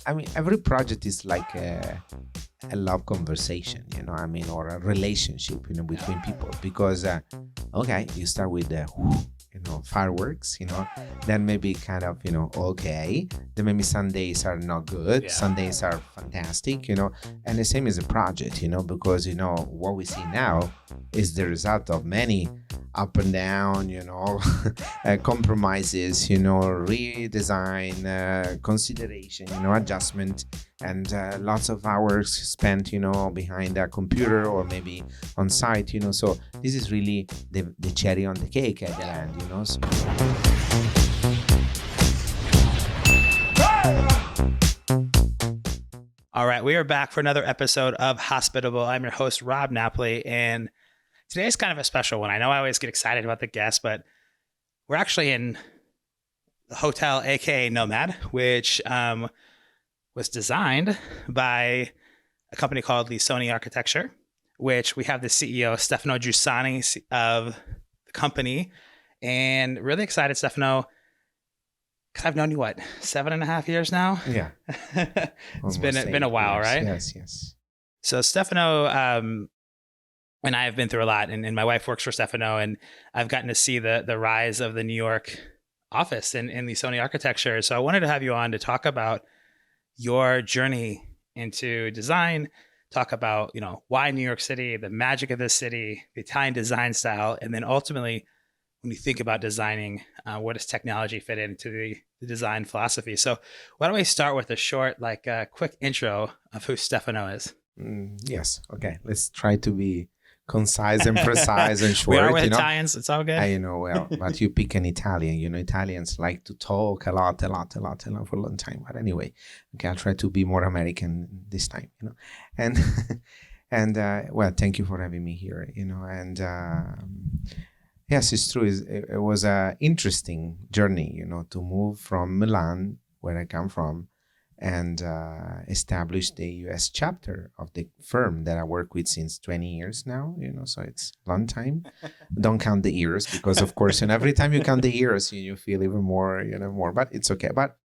I mean, every project is like a love conversation, or a relationship, between people. Because, okay, you start with the, fireworks, then maybe kind of, okay. Then maybe some days are not good. Yeah. Some days are fantastic, and the same as a project, because, what we see now is the result of many up and down, compromises, redesign, consideration, adjustment, and lots of hours spent, behind a computer or maybe on site, so this is really the cherry on the cake at the end, so. All right, we are back for another episode of Hospitable. I'm your host, Rob Napoli, and today's kind of a special one. I know I always get excited about the guests, but we're actually in the hotel, aka Nomad, which was designed by a company called Lissoni Architecture, which we have the CEO, Stefano Giussani, of the company. And really excited, Stefano, because I've known you, 7.5 years now? Yeah. It's been a while, years. right? Yes. So Stefano and I have been through a lot, and my wife works for Stefano, and I've gotten to see the rise of the New York office in Lissoni Architecture. So I wanted to have you on to talk about your journey into design, talk about, why New York City, the magic of this city, the Italian design style, and then ultimately, when you think about designing, where does technology fit into the design philosophy? So why don't we start with a short, quick intro of who Stefano is? Yes. Okay. Let's try to be concise and precise and short. We are with Italians. It's all good. I know. Well, but you pick an Italian. Italians like to talk a lot for a long time. But anyway, okay, I'll try to be more American this time. And well, thank you for having me here. And yes, it's true. It was an interesting journey. To move from Milan, where I come from, and establish the US chapter of the firm that I work with since 20 years now, so it's a long time. Don't count the years, because of course, and every time you count the years, you feel even more, more, but it's okay. But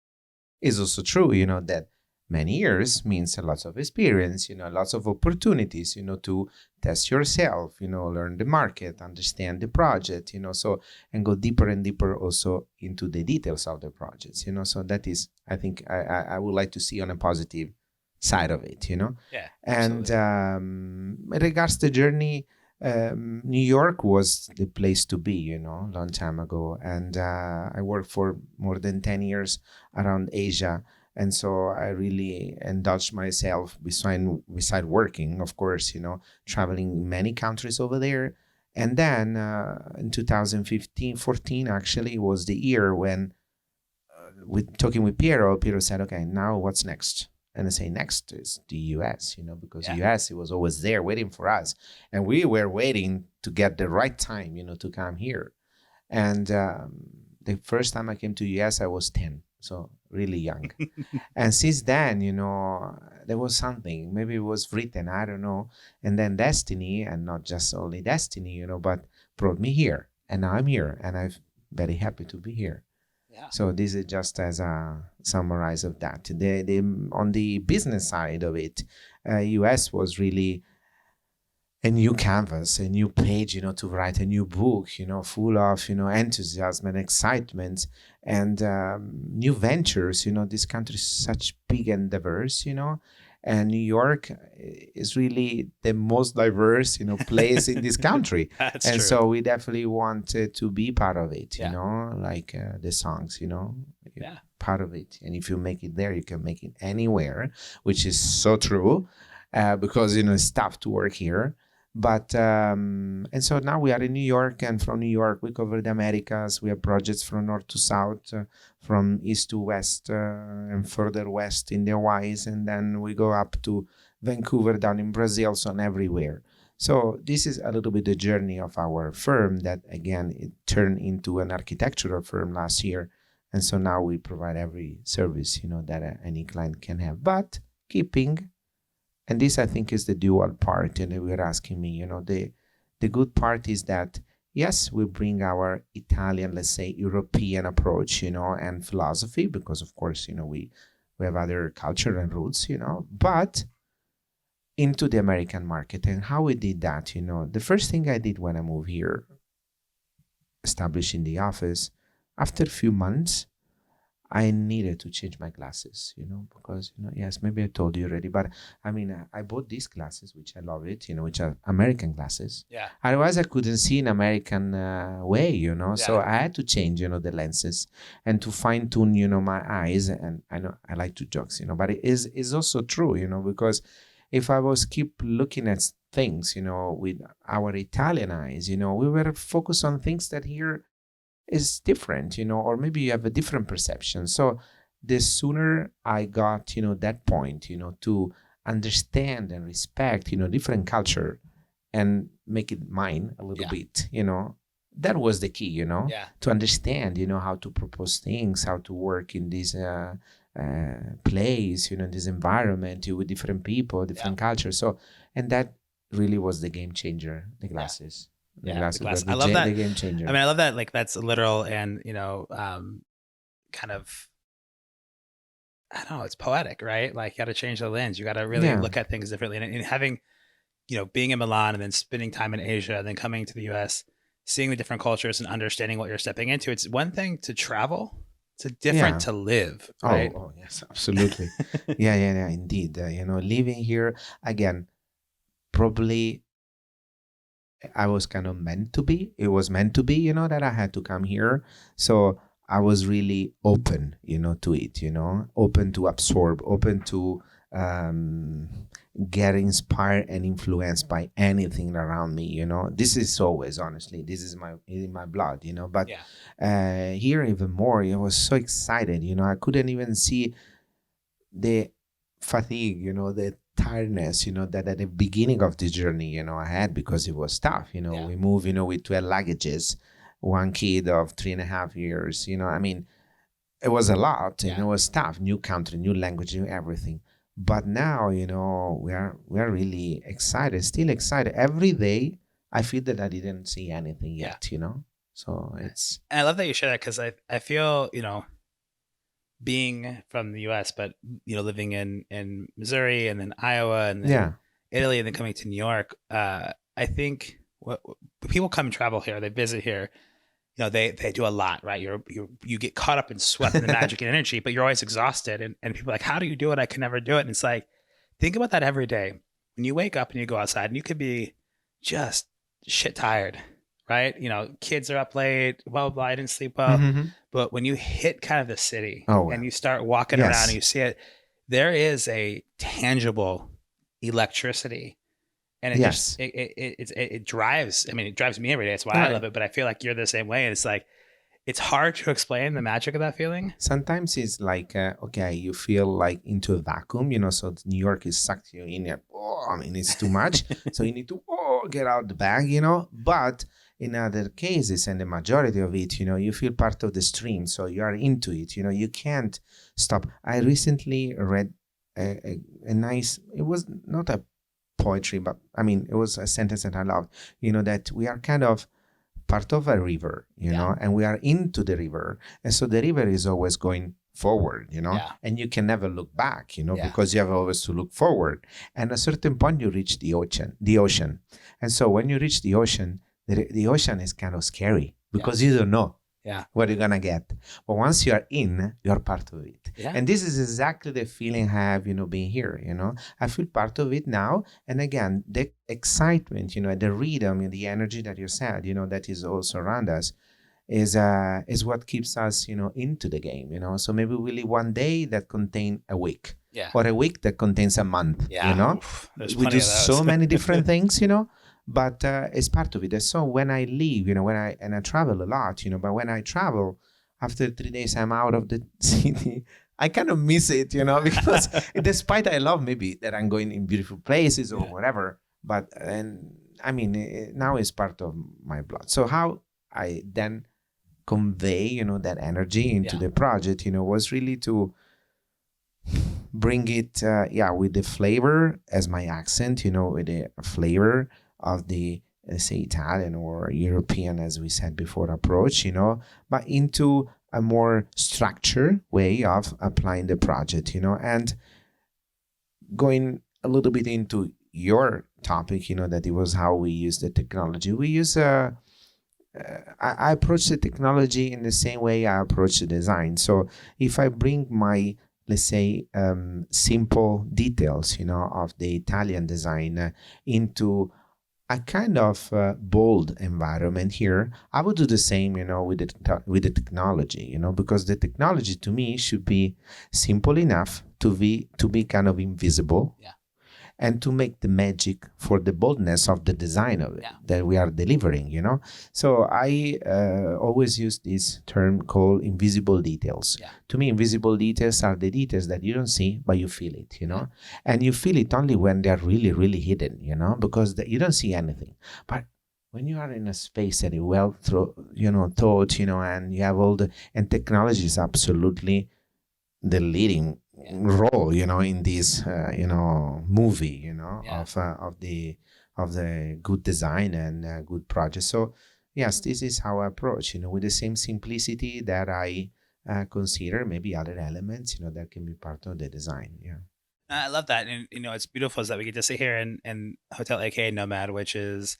it's also true, that many years means a lot of experience, lots of opportunities, to test yourself, learn the market, understand the project, so, and go deeper and deeper also into the details of the projects, so that is, I think, I would like to see on a positive side of it, Yeah. And in regards to the journey, New York was the place to be, long time ago. And I worked for more than 10 years around Asia. And so I really indulged myself beside working, of course, traveling many countries over there. And then in 2014 actually was the year when, talking with Piero said, okay, now what's next? And I say, next is the US, because the US, it was always there waiting for us. And we were waiting to get the right time, to come here. And the first time I came to US, I was 10. So really young. And since then, there was something, maybe it was written, I don't know. And then destiny, and not just only destiny, but brought me here. And now I'm here, and I'm very happy to be here. Yeah. So this is just as a summarize of that. On the business side of it, US was really a new canvas, a new page, to write a new book, full of, enthusiasm and excitement and new ventures. This country is such big and diverse, and New York is really the most diverse, place in this country. That's and true. So we definitely wanted to be part of it, Yeah. like the songs, Yeah. part of it. And if you make it there, you can make it anywhere, which is so true, because, it's tough to work here. But and so now we are in New York, and from New York we cover the Americas. We have projects from north to south, from east to west, and further west in the Hawaiis, and then we go up to Vancouver, down in Brazil, so everywhere. So this is a little bit the journey of our firm that, again, it turned into an architectural firm last year, and so now we provide every service that any client can have, but keeping. And this, I think, is the dual part. And you were asking me, the good part is that, yes, we bring our Italian, let's say, European approach, and philosophy, because, of course, we We have other culture and roots, but into the American market. And how we did that, the first thing I did when I moved here, establishing the office, after a few months, I needed to change my glasses, because, yes, maybe I told you already, but I mean, I bought these glasses, which I love it, which are American glasses. Yeah. Otherwise, I couldn't see in American way, Yeah. So I had to change, the lenses and to fine tune, my eyes. And I know I like to jokes, but it is also true, because if I was keep looking at things, with our Italian eyes, we were focused on things that here is different, or maybe you have a different perception. So the sooner I got, that point, to understand and respect, different culture and make it mine a little bit, that was the key, to understand, how to propose things, how to work in this place, in this environment with different people, different cultures. So, and that really was the game changer, the glasses. The glasses. I love that. The game changer. I mean, I love that. Like, that's literal and, kind of, I don't know, it's poetic, right? Like, you got to change the lens. You got to really look at things differently. And having, being in Milan and then spending time in Asia and then coming to the US, seeing the different cultures and understanding what you're stepping into. It's one thing to travel. It's a different to live, right? Oh, yes, absolutely. yeah, indeed. Living here, again, probably I was kind of meant to be. It was meant to be, that I had to come here. So I was really open, to it, open to absorb, open to get inspired and influenced by anything around me. This is always, honestly, this is in my blood, but here even more, I was so excited, I couldn't even see the fatigue, the tiredness, that at the beginning of the journey, I had, because it was tough, we moved, with 12 luggages, one kid of 3.5 years, I mean, it was a lot, and it was tough, new country, new language, new everything. But now, we are really excited, still excited. Every day, I feel that I didn't see anything yet, So it's. And I love that you share that, because I feel, being from the U.S., but living in Missouri and then Iowa and then Italy and then coming to New York, I think when people come and travel here, they visit here. They do a lot, right? You get caught up and swept in the magic and energy, but you're always exhausted. And people are like, how do you do it? I can never do it. And it's like, think about that every day. When you wake up and you go outside, and you could be just shit tired, right? Kids are up late, blah, blah, blah, I didn't sleep well. Mm-hmm. But when you hit kind of the city and you start walking around and you see it, there is a tangible electricity. And it just, it drives, I mean, it drives me every day. That's why I love it. But I feel like you're the same way. And it's like, it's hard to explain the magic of that feeling. Sometimes it's like, okay, you feel like into a vacuum, so New York is sucked you in there. Oh, I mean, it's too much. So you need to get out the bag, But in other cases, and the majority of it, you feel part of the stream. So you are into it, you can't stop. I recently read a nice, it was not a poetry, but I mean, it was a sentence that I loved, that we are kind of part of a river, and we are into the river. And so the river is always going forward, and you can never look back, because you have always to look forward. And at a certain point, you reach the ocean. And so when you reach the ocean is kind of scary, because you don't know what you're gonna get. But once you are in, you're part of it. And this is exactly the feeling I have, being here. I feel part of it now. And again, the excitement, the rhythm, the energy that you said, that is also around us, is what keeps us, into the game. So maybe we live one day that contain a week, or a week that contains a month. We do so many different things, but it's part of it. And so when I leave, and I travel a lot, but when I travel, after 3 days, I'm out of the city. I kind of miss it, because despite I love maybe that I'm going in beautiful places or whatever, but now it's part of my blood. So how I then convey, that energy into the project, was really to bring it, with the flavor as my accent, with the flavor of the, let's say, Italian or European, as we said before, approach, but into a more structured way of applying the project, and going a little bit into your topic, that it was how we use the technology. We use I approach the technology in the same way I approach the design. So if I bring my, let's say, simple details, of the Italian design into a kind of bold environment here, I would do the same, with the technology, because the technology to me should be simple enough to be kind of invisible. Yeah. And to make the magic for the boldness of the design of it that we are delivering, So I always use this term called invisible details. Yeah. To me, invisible details are the details that you don't see, but you feel it, And you feel it only when they're really, really hidden, because you don't see anything. But when you are in a space that is well thought, and you have and technology is absolutely the leading role, in this, movie, of the good design and good project. So yes, this is how I approach, with the same simplicity that I consider maybe other elements, that can be part of the design. Yeah. I love that. And, it's beautiful is that we get to sit here in Hotel AKA Nomad, which is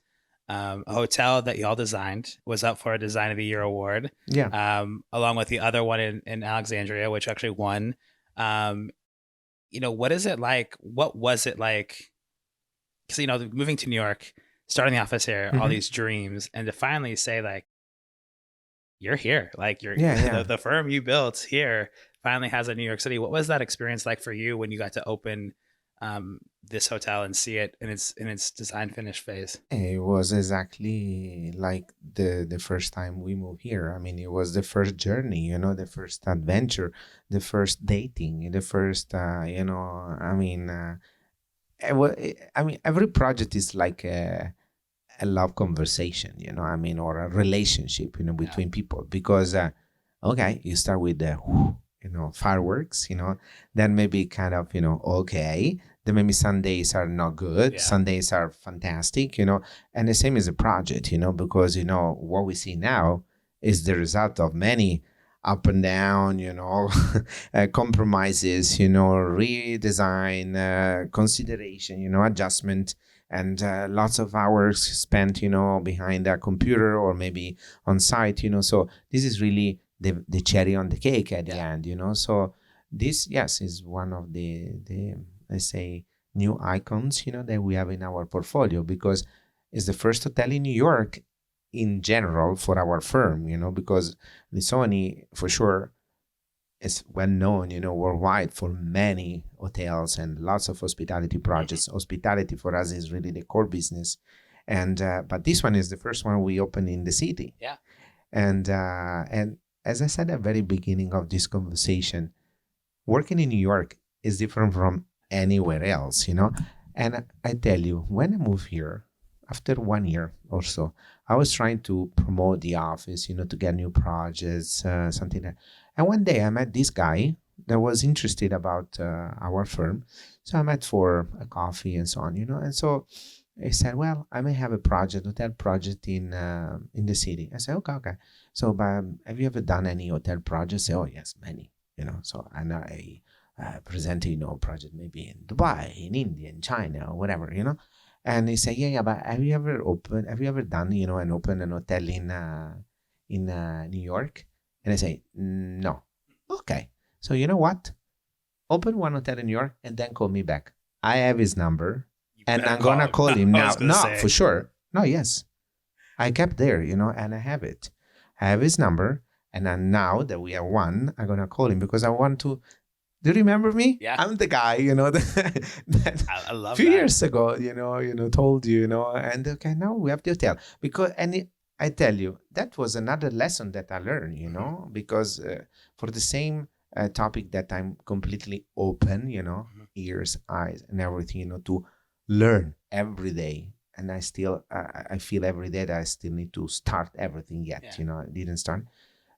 a hotel that y'all designed, was up for a Design of the Year award. Yeah. Along with the other one in Alexandria, which actually won. What is it like? What was it like? Because, moving to New York, starting the office here, all these dreams, and to finally say, like, you're here, like the firm you built here finally has a New York City. What was that experience like for you when you got to open this hotel and see it in its design finish phase? It was exactly like the first time we moved here. I mean, it was the first journey, the first adventure, the first dating, the first, every project is like a love conversation, or a relationship, between people, because, okay, you start with the, fireworks, then maybe kind of, okay, then maybe some days are not good, some days are fantastic, and the same is a project, because, what we see now is the result of many up and down, compromises, redesign, consideration, adjustment, and lots of hours spent, behind a computer or maybe on site, So this is really the cherry on the cake at the end, So this, yes, is one of the let's say, new icons, that we have in our portfolio, because it's the first hotel in New York in general for our firm, because Lissoni, for sure, is well known, worldwide for many hotels and lots of hospitality projects. Hospitality for us is really the core business. And but this one is the first one we opened in the city. Yeah. And as I said at the very beginning of this conversation, working in New York is different from anywhere else, And I tell you, when I moved here, after 1 year or so, I was trying to promote the office, to get new projects, something like that. And one day I met this guy that was interested about our firm. So I met for a coffee and so on, And so he said, well, I may have a project, hotel project in the city. I said, okay. So, but have you ever done any hotel projects? I said, oh, yes, many, So, and I presented, project maybe in Dubai, in India, in China, or whatever, And he said, yeah, but have you ever done, and opened an hotel in New York? And I say, no. Okay. So you know what? Open one hotel in New York and then call me back. I have his number and I'm going to call him now. No, for sure. No, yes. I kept there, and I have it. I have his number. And then now that we are one, I'm going to call him because I want to. Do you remember me? Yeah. I'm the guy, that I love a few that. years ago, told you, and okay, now we have the hotel. I tell you, that was another lesson that I learned, because for the same topic that I'm completely open, ears, eyes, and everything, to learn every day. And I still, I feel every day that I still need to start everything yet, I didn't start.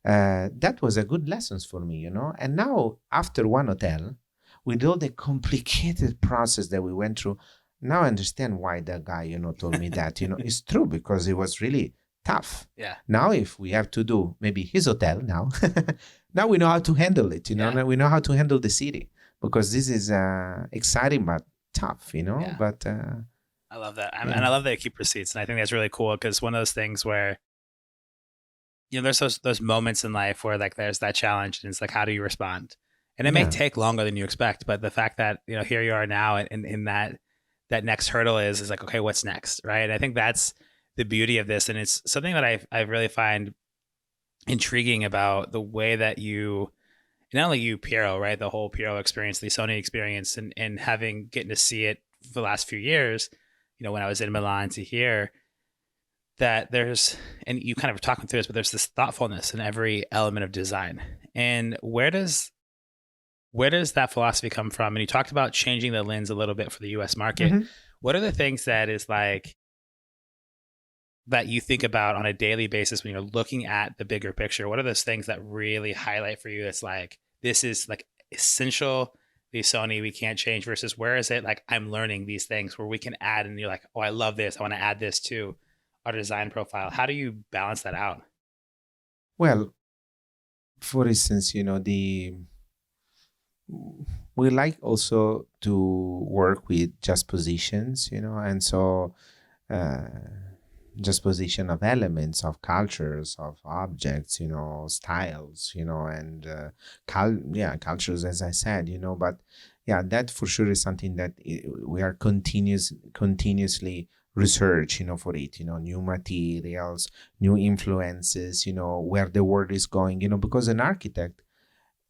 That was a good lessons for me, And now, after one hotel, with all the complicated process that we went through, now I understand why that guy, told me that, It's true, because it was really tough. Yeah. Now, if we have to do maybe his hotel now, now we know how to handle it. Yeah. Now we know how to handle the city, because this is exciting but tough. Yeah. But I love that. yeah. And I love that you keep receipts. And I think that's really cool, because one of those things where, there's those moments in life where like there's that challenge, and it's like, how do you respond? And it may Yeah. take longer than you expect, but the fact that, here you are now, and in that next hurdle is like, okay, what's next? Right. And I think that's the beauty of this. And it's something that I really find intriguing about the way that you, not only you, Piero, right? The whole Piero experience, the Sony experience, and getting to see it for the last few years, when I was in Milan to here, that there's, and you kind of were talking through this, but there's this thoughtfulness in every element of design. And where does that philosophy come from? And you talked about changing the lens a little bit for the US market. Mhm. What are the things that is like that you think about on a daily basis when you're looking at the bigger picture? What are those things that really highlight for you that's like, this is like essential, the Sony we can't change, versus where is it like I'm learning these things where we can add, and you're like, oh, I love this, I want to add this to our design profile? How do you balance that out? Well, for instance, we like also to work with just positions, and so uh, just position of elements, of cultures, of objects, styles, and cultures, as I said, but yeah, that for sure is something that we are continuously research, for it, new materials, new influences, where the world is going, because an architect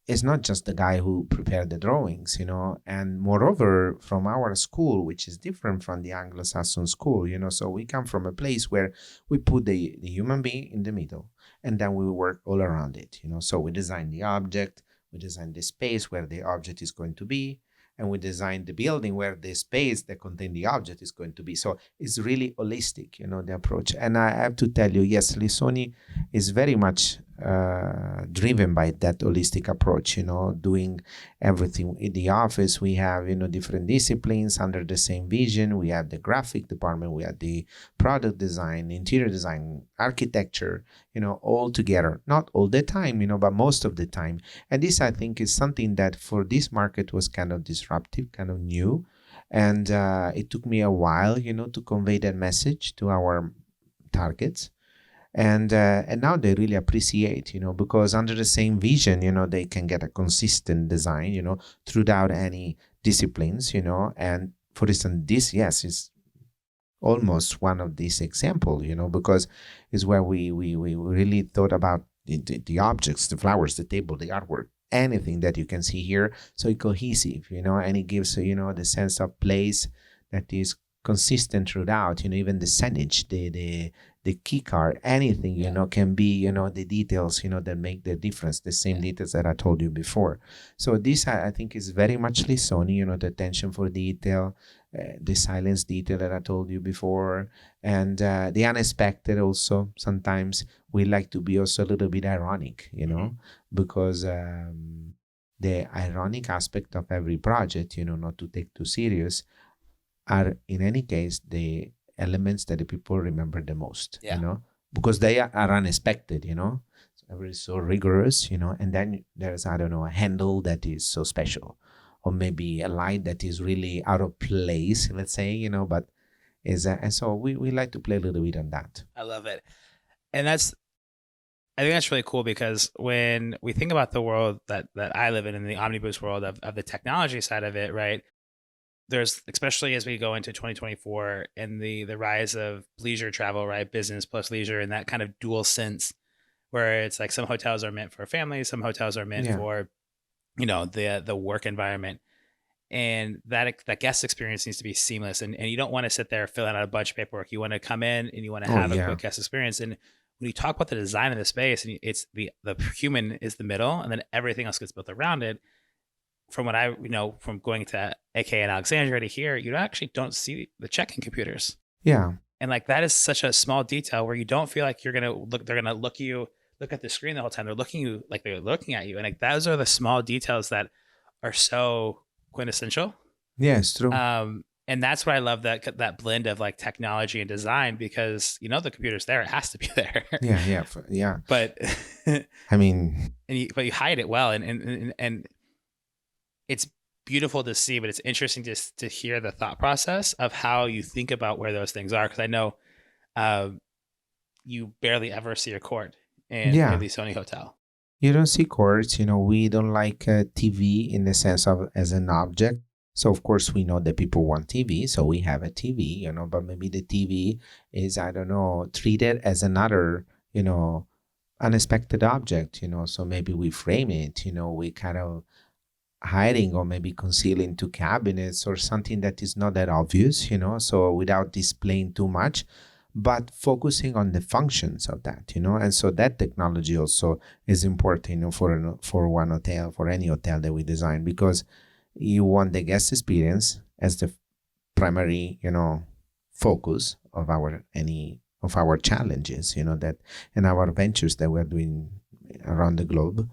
is not just the guy who prepared the drawings, and moreover, from our school, which is different from the Anglo-Saxon school, so we come from a place where we put the human being in the middle, and then we work all around it, so we design the object, we design the space where the object is going to be, and we design the building where the space that contains the object is going to be. So it's really holistic, the approach. And I have to tell you, yes, Lissoni is very much driven by that holistic approach, doing everything. In the office, we have, different disciplines under the same vision. We have the graphic department, we have the product design, interior design, architecture, all together. Not all the time, but most of the time. And this, I think, is something that for this market was kind of disruptive, kind of new. And it took me a while, to convey that message to our targets. And now they really appreciate, because under the same vision, they can get a consistent design, throughout any disciplines, and for instance, this, yes, is almost one of these examples, because it's where we really thought about the objects, the flowers, the table, the artwork, anything that you can see here, so it's cohesive, and it gives, the sense of place that is consistent throughout, even the signage, the key card, anything, can be, the details, that make the difference, the same details that I told you before. So this, I think, is very much Lissoni, the attention for detail, the silence detail that I told you before, and the unexpected also. Sometimes we like to be also a little bit ironic, because the ironic aspect of every project, not to take too serious, are in any case the elements that the people remember the most, because they are unexpected, so everything is so rigorous, and then there's, I don't know, a handle that is so special, or maybe a light that is really out of place, let's say, but is and so we like to play a little bit on that. I love it. And I think that's really cool, because when we think about the world that I live in the omnibus world of the technology side of it, right? There's, especially as we go into 2024 and the rise of leisure travel, right? Business plus leisure, and that kind of dual sense, where it's like some hotels are meant for families, some hotels are meant for, the work environment. And that guest experience needs to be seamless. And you don't want to sit there filling out a bunch of paperwork. You want to come in and you want to have a quick guest experience. And when you talk about the design of the space, and it's the human is the middle, and then everything else gets built around it. From what I from going to AK and Alexandria to here, you actually don't see the check-in computers. Yeah. And like that is such a small detail where you don't feel like they're gonna look at the screen the whole time. They're looking at you. And like those are the small details that are so quintessential. Yeah, it's true. And that's why I love that blend of like technology and design, because the computer's there, it has to be there. Yeah, yeah, yeah. But I mean, but you hide it well, and it's beautiful to see, but it's interesting to hear the thought process of how you think about where those things are, because I know uh, you barely ever see a cord in yeah, the Sony hotel. you don't see cords. We don't like TV in the sense of as an object. So of course we know that people want TV, so we have a TV. But maybe the TV is, I don't know, treated as another, unexpected object. So maybe we frame it. We kind of hiding or maybe concealing to cabinets or something that is not that obvious, so without displaying too much, but focusing on the functions of that, and so that technology also is important, for one hotel, for any hotel that we design, because you want the guest experience as the primary, focus of our challenges, that and our ventures that we're doing around the globe.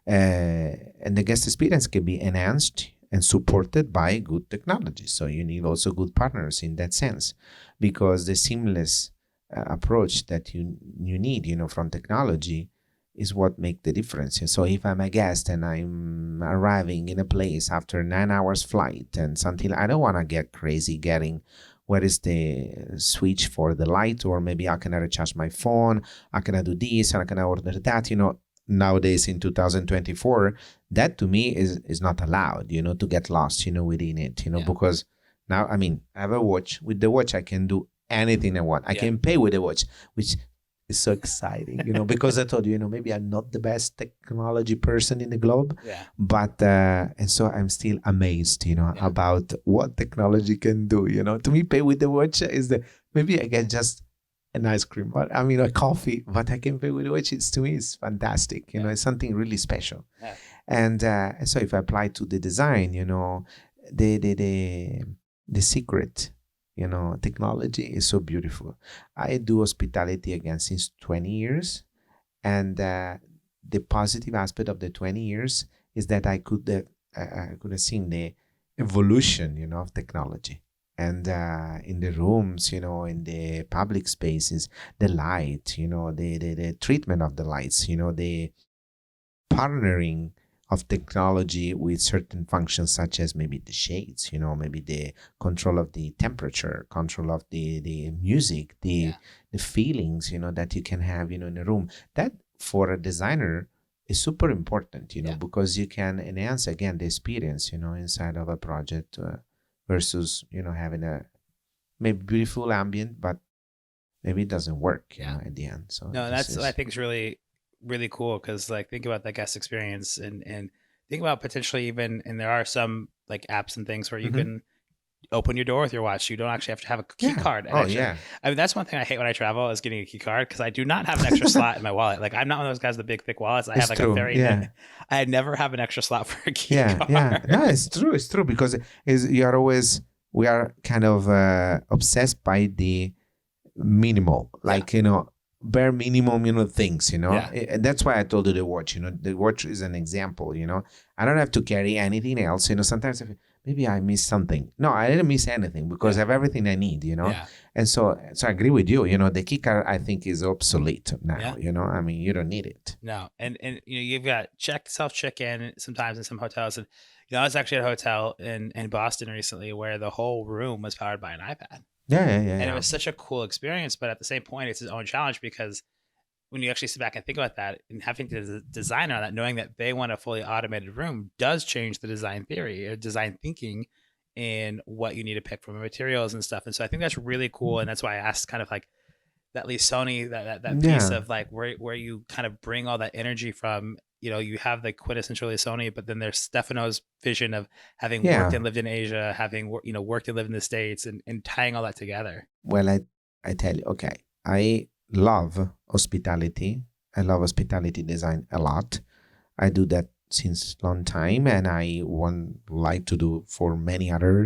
And the guest experience can be enhanced and supported by good technology. So you need also good partners in that sense, because the seamless approach that you need, from technology is what make the difference. And so if I'm a guest and I'm arriving in a place after 9 hours flight and something, I don't want to get crazy getting where is the switch for the light, or maybe how can I recharge my phone? How can I do this? How can I order that? Nowadays in 2024, that to me is not allowed, to get lost, within it, because now, I mean, I have a watch. With the watch, I can do anything I want. I can pay with the watch, which is so exciting, because I told you, maybe I'm not the best technology person in the globe, but, and so I'm still amazed, about what technology can do, to me, pay with the watch is maybe I get just an ice cream, but I mean a coffee, but I can pay with it, which is to me is fantastic. It's something really special. And so if I apply to the design, the secret, technology is so beautiful. I do hospitality again since 20 years, and the positive aspect of the 20 years is that I could have seen the evolution, of technology. And in the rooms, in the public spaces, the light, the treatment of the lights, the partnering of technology with certain functions, such as maybe the shades, maybe the control of the temperature, control of the music, the feelings, that you can have, in a room. That for a designer is super important, because you can enhance again the experience, inside of a project. Versus having a maybe beautiful ambient, but maybe it doesn't work at the end. So no, that's I think is really, really cool, because like think about the guest experience, and think about potentially even, and there are some like apps and things where you can open your door with your watch. You don't actually have to have a key card. Oh, yeah. I mean, that's one thing I hate when I travel, is getting a key card, because I do not have an extra slot in my wallet. Like, I'm not one of those guys with the big, thick wallets. I have like a very, I never have an extra slot for a key card. Yeah. No, it's true, because we are kind of obsessed by the minimal, like, bare minimum, things, And that's why I told you the watch, the watch is an example, I don't have to carry anything else, sometimes maybe I missed something. No, I didn't miss anything, because I have everything I need, And so I agree with you, the key card I think is obsolete now, I mean, you don't need it. No. And you've got self check-in sometimes in some hotels. And, I was actually at a hotel in Boston recently where the whole room was powered by an iPad. Yeah. And it was such a cool experience, but at the same point, it's its own challenge, because when you actually sit back and think about that, and having to design on that, knowing that they want a fully automated room does change the design theory or design thinking in what you need to pick from the materials and stuff. And so I think that's really cool. And that's why I asked kind of like that Lissoni, that piece of like where you kind of bring all that energy from. You have the quintessential Lissoni, but then there's Stefano's vision of having worked and lived in Asia, having worked and lived in the States, and tying all that together. Well, I tell you, okay, I love hospitality. I love hospitality design a lot. I do that since long time, and I want like to do for many other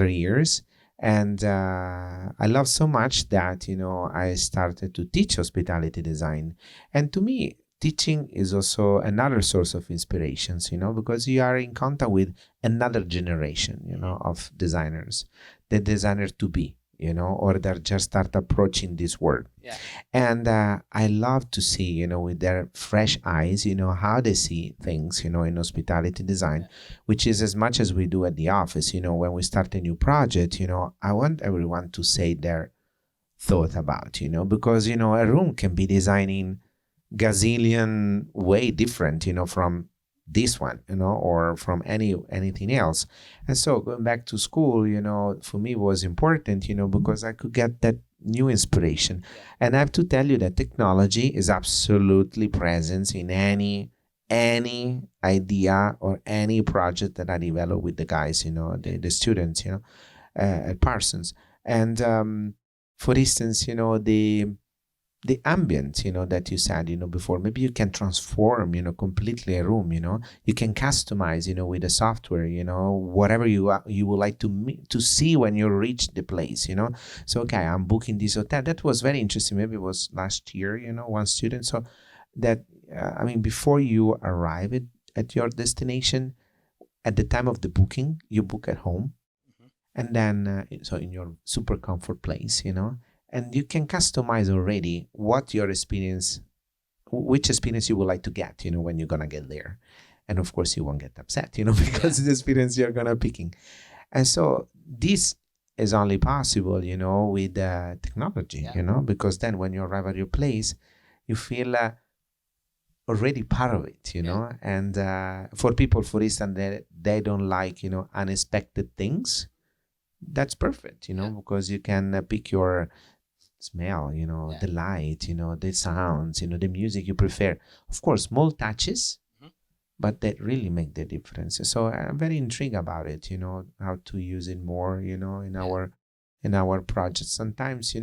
years. And I love so much that I started to teach hospitality design. And to me, teaching is also another source of inspirations, because you are in contact with another generation, of designers, the designer to be, or that just start approaching this world. Yeah. And I love to see, with their fresh eyes, how they see things, in hospitality design, which is as much as we do at the office, when we start a new project, I want everyone to say their thought about, because, a room can be designing gazillion way different, from this one, or from anything else. And so going back to school, for me was important, because I could get that new inspiration. And I have to tell you that technology is absolutely present in any idea or any project that I develop with the guys, the students, at Parsons. And for instance, the ambient, that you said, before, maybe you can transform, completely a room, you can customize, with the software, whatever you would like to see when you reach the place, So, okay, I'm booking this hotel. That was very interesting. Maybe it was last year, one student. So that, before you arrive at your destination, at the time of the booking, you book at home. And then, so in your super comfort place, and you can customize already which experience you would like to get, when you're going to get there. And of course, you won't get upset, because the experience you're going to picking. And so this is only possible, with technology, because then when you arrive at your place, you feel already part of it, and for people, for instance, they don't like, unexpected things. That's perfect, because you can pick your smell, the light, the sounds, the music you prefer. Of course, small touches, but that really make the difference. So I'm very intrigued about it, how to use it more, in our projects. Sometimes,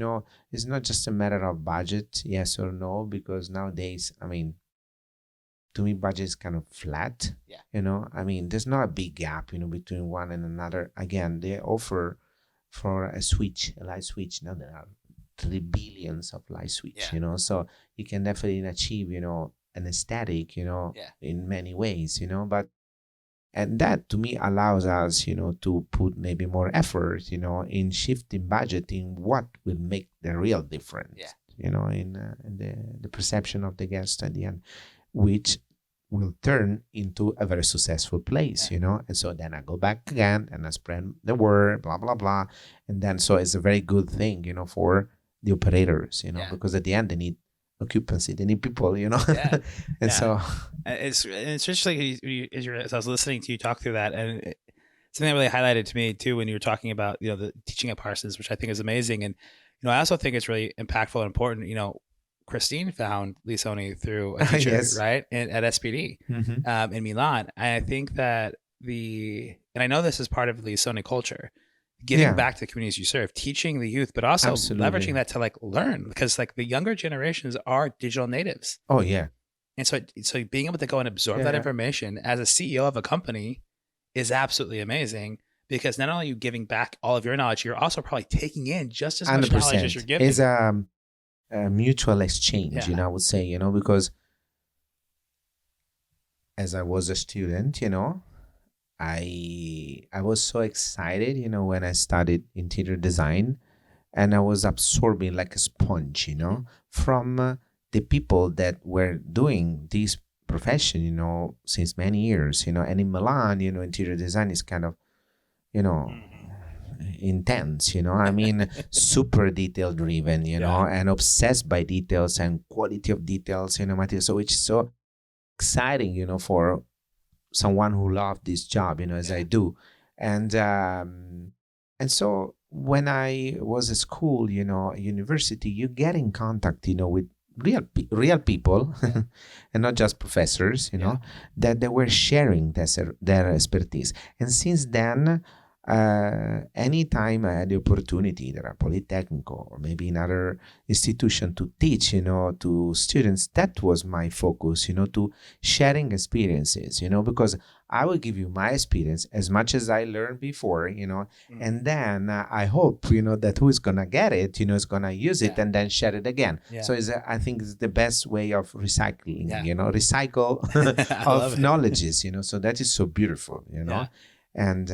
it's not just a matter of budget, yes or no, because nowadays, to me, budget is kind of flat. There's not a big gap, between one and another. Again, they offer for a light switch. Now there are 3 billions of light switch, so you can definitely achieve, an aesthetic, in many ways, and that to me allows us, to put maybe more effort, in shifting budget in what will make the real difference, in the perception of the guest at the end, which will turn into a very successful place, and so then I go back again and I spread the word, blah, blah, blah. And then, so it's a very good thing, for the operators, because at the end they need occupancy, they need people, and so it's interesting as I was listening to you talk through that, and something that really highlighted to me too when you were talking about the teaching at Parsons, which I think is amazing, and I also think it's really impactful and important. Christine found Lissoni through a teacher, yes. right, at SPD in Milan. And I think that and I know this is part of Lissoni culture, giving back to the communities you serve, teaching the youth, but also leveraging that to learn, because the younger generations are digital natives. Oh yeah. And so being able to go and absorb that information as a CEO of a company is absolutely amazing, because not only are you giving back all of your knowledge, you're also probably taking in just as much knowledge as you're giving. It's a mutual exchange, I would say, because as I was a student, I was so excited, when I studied interior design, and I was absorbing like a sponge, from the people that were doing this profession, since many years, and in Milan, interior design is kind of, intense, super detail driven, and obsessed by details and quality of details, material. So which is so exciting, for someone who loved this job, as I do. And so when I was at school, university, you get in contact, with real people and not just professors, that they were sharing their expertise. And since then, anytime I had the opportunity, either at Polytechnic or maybe in other institution, to teach, to students, that was my focus, to sharing experiences, because I will give you my experience as much as I learned before, Mm. and then I hope, that who is going to get it, is going to use it Yeah. and then share it again. Yeah. So I think it's the best way of recycling, Yeah. recycle I love of it. knowledges, so that is so beautiful, Yeah. and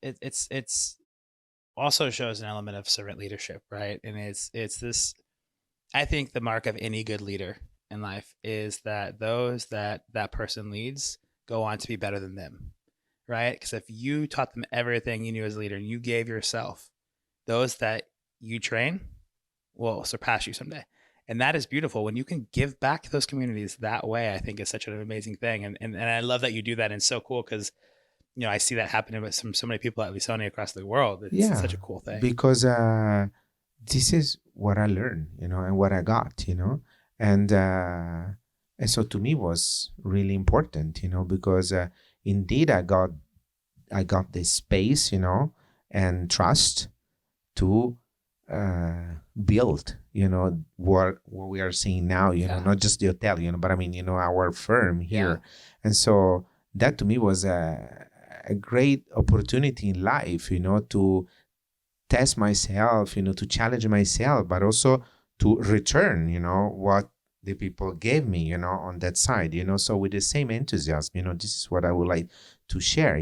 It's also shows an element of servant leadership, right? And it's this, I think the mark of any good leader in life is that those that person leads go on to be better than them, right? Because if you taught them everything you knew as a leader and you gave yourself, those that you train will surpass you someday. And that is beautiful. When you can give back to those communities that way, I think is such an amazing thing. And I love that you do that. And it's so cool because, I see that happening with so many people at Lissoni across the world. It's such a cool thing. Because this is what I learned, and what I got, and so to me was really important, because indeed I got this space, and trust to build, what we are seeing now, not just the hotel, but I mean, our firm here. And so that to me was a great opportunity in life, to test myself, to challenge myself, but also to return, what the people gave me, on that side, so with the same enthusiasm, this is what I would like to share,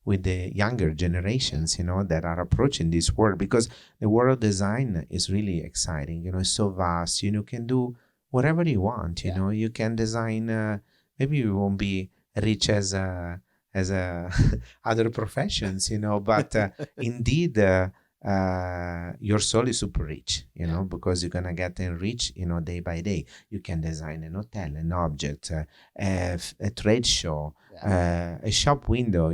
with the younger generations, that are approaching this world, because the world of design is really exciting, it's so vast, you can do whatever you want, you can design, maybe you won't be rich as other professions, but indeed your soul is super rich, because you're gonna get enriched, day by day. You can design an hotel, an object, a trade show, a shop window,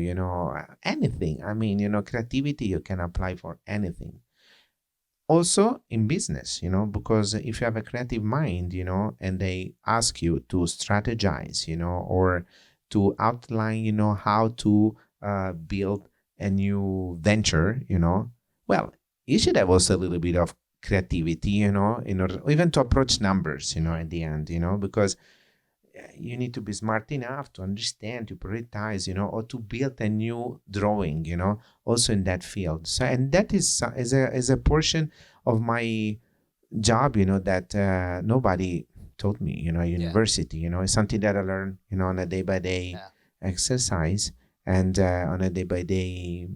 anything. I mean, creativity you can apply for anything. Also in business, because if you have a creative mind, and they ask you to strategize, or to outline, how to build a new venture, well, you should have also a little bit of creativity, in order even to approach numbers, at the end, because you need to be smart enough to understand, to prioritize, or to build a new drawing, also in that field. So, and that is a portion of my job, that nobody taught me, university, it's something that I learned, on a day-by-day exercise and on a day-by-day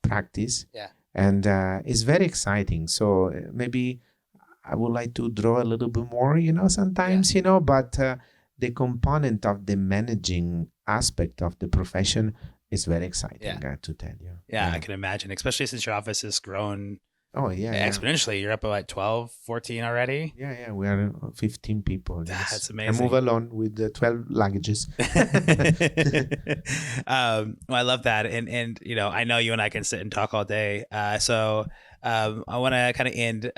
practice. And it's very exciting. So maybe I would like to draw a little bit more, sometimes, but the component of the managing aspect of the profession is very exciting, to tell you. Yeah, I can imagine, especially since your office has grown exponentially. You're up at like 12, 14 already. Yeah, we are 15 people. That's amazing. I move alone with the 12 luggages. Well, I love that. And I know you and I can sit and talk all day. So I want to kind of end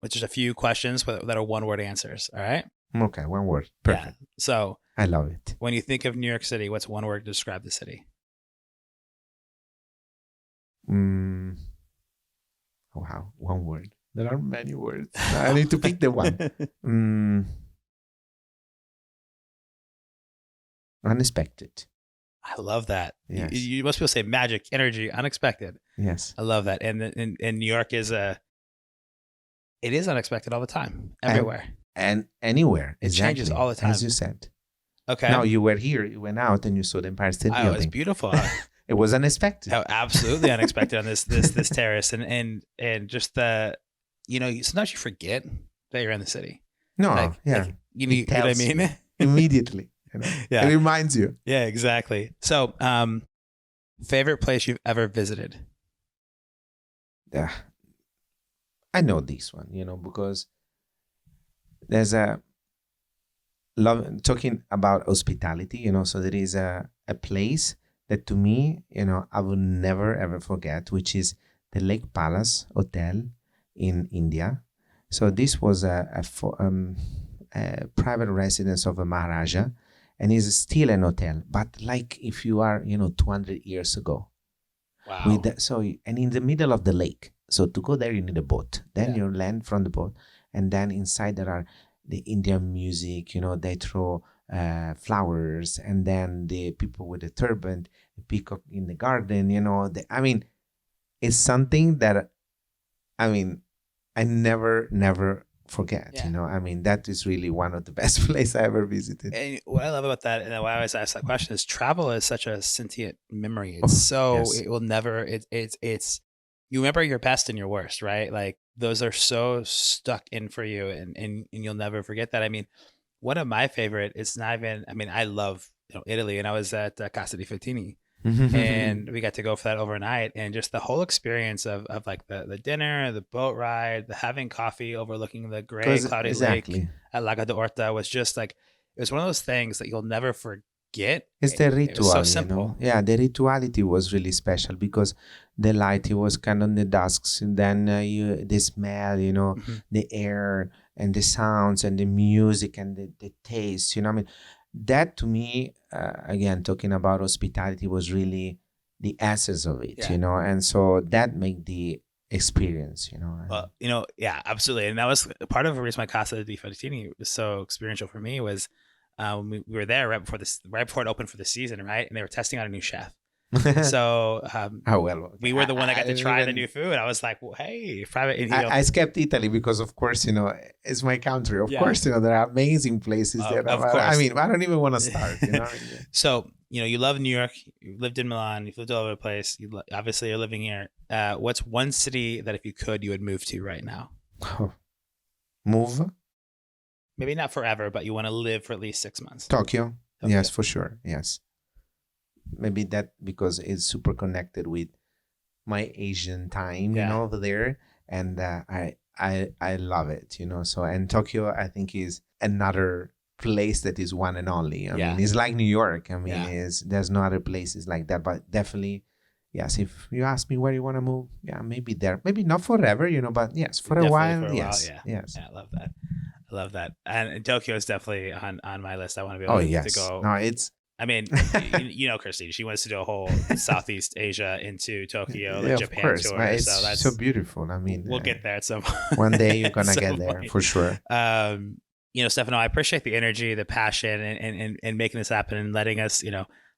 with just a few questions that are one-word answers. All right? Okay, one word. Perfect. Yeah. So I love it. When you think of New York City, what's one word to describe the city? Wow, one word. There are many words. I need to pick the one. Unexpected. I love that. Yes. You most people say magic, energy, unexpected. Yes. I love that. And New York is it is unexpected all the time, everywhere. And anywhere. It changes all the time. As you said. Okay. Now you were here, you went out and you saw the Empire State Building. It was beautiful. It was unexpected. Oh, absolutely unexpected on this terrace. And just sometimes you forget that you're in the city. No, you know what I mean? Immediately. Yeah. It reminds you. Yeah, exactly. So, favorite place you've ever visited? I know this one, because there's talking about hospitality, so there is a place that to me, I will never ever forget, which is the Lake Palace Hotel in India. So this was a private residence of a Maharaja, and is still an hotel, but like if you are, 200 years ago. Wow. And in the middle of the lake. So to go there, you need a boat. Then you land from the boat, and then inside there are the Indian music. They throw flowers, and then the people with the turban, the peacock in the garden. I mean, it's something that I mean I never forget. Yeah. I mean, that is really one of the best places I ever visited. And what I love about that, and why I always ask that question, is travel is such a sentient memory. Oh, So yes. it will never. It's you remember your best and your worst, right? Like those are so stuck in for you, and you'll never forget that. I mean, one of my favorite. It's not even. I mean, I love Italy, and I was at Casa di Fettini, and we got to go for that overnight, and just the whole experience of like the dinner, the boat ride, the having coffee overlooking the gray Because cloudy lake exactly, at Lago d'Orta was just like it was one of those things that you'll never forget. it's the It was so ritual, simple. Yeah, the rituality was really special because the light, it was kind of in the dusks, and then the smell, Mhm. the air and the sounds and the music and the taste. I mean, that to me, again, talking about hospitality, was really the essence of it. Yeah. And so that made the experience. Well, yeah, absolutely. And that was part of the reason why Casa di Fettini was so experiential for me was when we were there right before it opened for the season, right? And they were testing out a new chef. So Oh well, okay. we were the one that got to didn't try the even. new food. I was like, well, hey, private, and, I skipped Italy because, of course, it's my country. Of Yeah. course, there are amazing places there. Of I course. mean, I don't even want to start. So, you love New York, you lived in Milan, you've lived all over the place. Obviously, you're living here. What's one city that if you could, you would move to right now? Move Maybe not forever, but you want to live for at least 6 months. Tokyo. Tokyo. Yes, for sure. Yes, maybe that because it's super connected with my Asian time, Yeah. over there, and I love it. So, and Tokyo, I think, is another place that is one and only. I Yeah. mean, it's like New York. I mean, Yeah. there's no other places like that, but definitely. Yes, if you ask me where you want to move, yeah, maybe there. Maybe not forever, but yes, for a Definitely while, for a yes. while, yeah. Yes. Yeah, I love that. I love that. And Tokyo is definitely on my list. I want to be Oh, able to yes. go. No, it's I mean, Christine, she wants to do a whole Southeast Asia into Tokyo, yeah, of Japan course. tour. It's So that's so beautiful. I mean, we'll get there at some point. one day you're At gonna some get there point. for sure. Stefano, I appreciate the energy, the passion, and making this happen and letting us,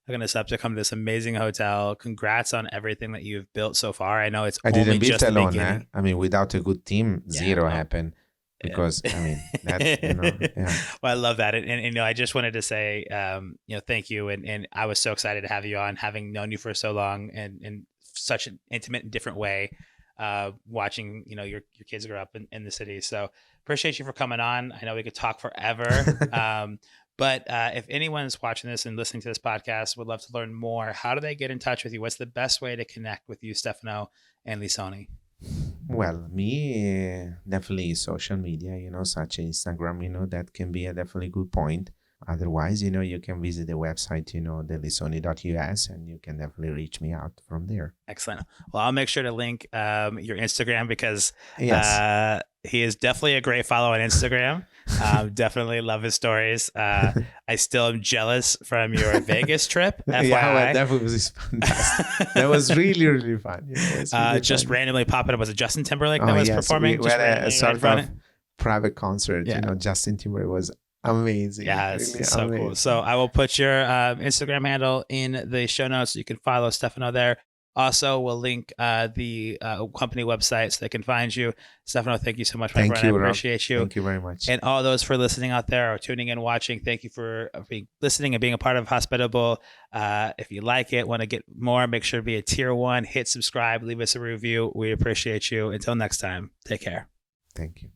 hooking us up to come to this amazing hotel. Congrats on everything that you've built so far. I know it's I only didn't build just the alone. beginning. I mean, without a good team, Yeah, zero well, happened. Because I mean, that yeah. Well, I love that, and I just wanted to say, thank you, and I was so excited to have you on, having known you for so long, and in such an intimate and different way, watching your kids grow up in the city. So appreciate you for coming on. I know we could talk forever. But if anyone's watching this and listening to this podcast would love to learn more, how do they get in touch with you? What's the best way to connect with you, Stefano and Lissoni? Well, me, definitely social media, such as Instagram, that can be a definitely good point. Otherwise, you can visit the website, the lissoni.us, and you can definitely reach me out from there. Excellent. Well, I'll make sure to link your Instagram because Yes. he is definitely a great follow on Instagram. Definitely love his stories. I still am jealous from your Vegas trip. FYI. Yeah, well, that was fantastic. That was really, really fun. It was really just fun. randomly popping up. Was it Justin Timberlake that was performing? We had a sort right of private concert. Yeah. Justin Timberlake was amazing. Yeah, it's really so amazing. cool. So I will put your Instagram handle in the show notes so you can follow Stefano there. Also, we'll link the company website so they can find you. Stefano, thank you so much, my friend. I appreciate you. Thank you very much. And all those for listening out there or tuning in, watching, thank you for listening and being a part of Hospitable. If you like it, want to get more, make sure to be a tier 1, hit subscribe, leave us a review. We appreciate you. Until next time, take care. Thank you.